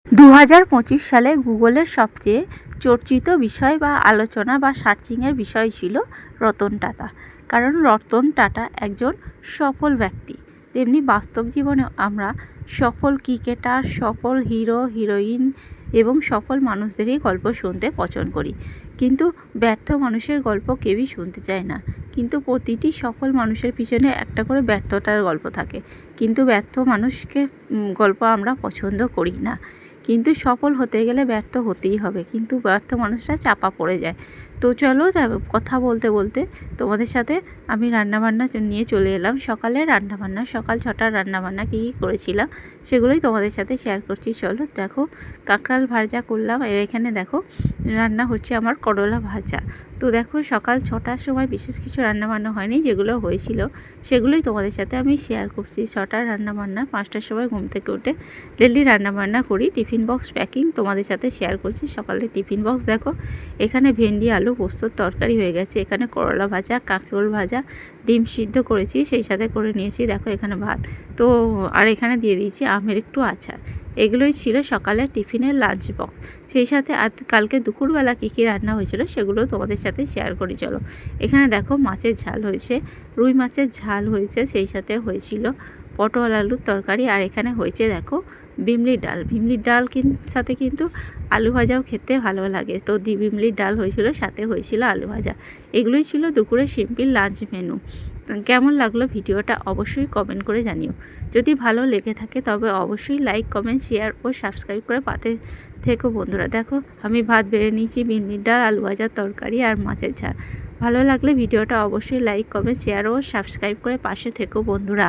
2025 সালে গুগলের সবচেয়ে চর্চিত বিষয় বা আলোচনা বা সার্চিংয়ের বিষয় ছিল রতন টাটা। কারণ রতন টাটা একজন সফল ব্যক্তি, তেমনি বাস্তব জীবনেও আমরা সফল ক্রিকেটার, সফল হিরো হিরোইন এবং সফল মানুষদেরই গল্প শুনতে পছন্দ করি। কিন্তু ব্যর্থ মানুষের গল্প কেউই শুনতে চায় না। কিন্তু প্রতিটি সফল মানুষের পিছনে একটা করে ব্যর্থতার গল্প থাকে, কিন্তু ব্যর্থ মানুষকে গল্প আমরা পছন্দ করি না। কিন্তু সফল হতে গেলে ব্যর্থ হতেই হবে, কিন্তু ব্যর্থ মানুষরা চাপা পড়ে যায়। তো চলো কথা বলতে বলতে তোমাদের সাথে আমি রান্নাবান্না নিয়ে চলে এলাম। সকালে রান্নাবান্না, সকাল 6টার রান্নাবান্না কী কী করেছিলাম সেগুলোই তোমাদের সাথে শেয়ার করছি। চলো দেখো, কাঁকড়াল ভাজা করলাম, এর এখানে দেখো রান্না হচ্ছে আমার করলা ভাজা। তো দেখো সকাল 6টার সময় বিশেষ কিছু রান্নাবান্না হয়নি, যেগুলো হয়েছিল সেগুলোই তোমাদের সাথে আমি শেয়ার করছি। 6টার রান্নাবান্না, 5টার সময় ঘুম থেকে উঠে ডেলি রান্নাবান্না করি, টিফিন বক্স প্যাকিং তোমাদের সাথে শেয়ার করছি। সকালে টিফিন বক্স দেখো, এখানে ভেন্ডি আলু পোস্তর তরকারি হয়ে গেছে, এখানে করলা ভাজা, কাঁকরোল ভাজা, ডিম সিদ্ধ করেছি, সেই সাথে করে নিয়েছি দেখো এখানে ভাত। তো আর এখানে দিয়ে দিয়েছি আমের একটু আচার। এগুলোই ছিল সকালের টিফিনের লাঞ্চ বক্স। সেই সাথে কালকে দুপুরবেলা কী কী রান্না হয়েছিল সেগুলো তোমাদের সাথে শেয়ার করি। চলো এখানে দেখো মাছের ঝাল হয়েছে, রুই মাছের ঝাল হয়েছে, সেই সাথে হয়েছিল পটল আলুর তরকারি, আর এখানে হয়েছে দেখো বিমলির ডাল। বিমলির ডাল সাথে কিন্তু আলু ভাজাও খেতে ভালো লাগে। তো বিমলির ডাল হয়েছিল, সাথে হয়েছিল আলু ভাজা। এগুলোই ছিল দুপুরে সিম্পল লাঞ্চ মেনু। কেমন লাগলো ভিডিওটা অবশ্যই কমেন্ট করে জানিও। যদি ভালো লেগে থাকে তবে অবশ্যই লাইক, কমেন্ট, শেয়ার ও সাবস্ক্রাইব করে পাতে থেকো বন্ধুরা। দেখো আমি ভাত বেড়ে নিয়েছি, বিমলির ডাল, আলু ভাজার তরকারি আর মাছের ঝাল। ভালো লাগলে ভিডিওটা অবশ্যই লাইক, কমেন্ট, শেয়ার ও সাবস্ক্রাইব করে পাশে থেকো বন্ধুরা।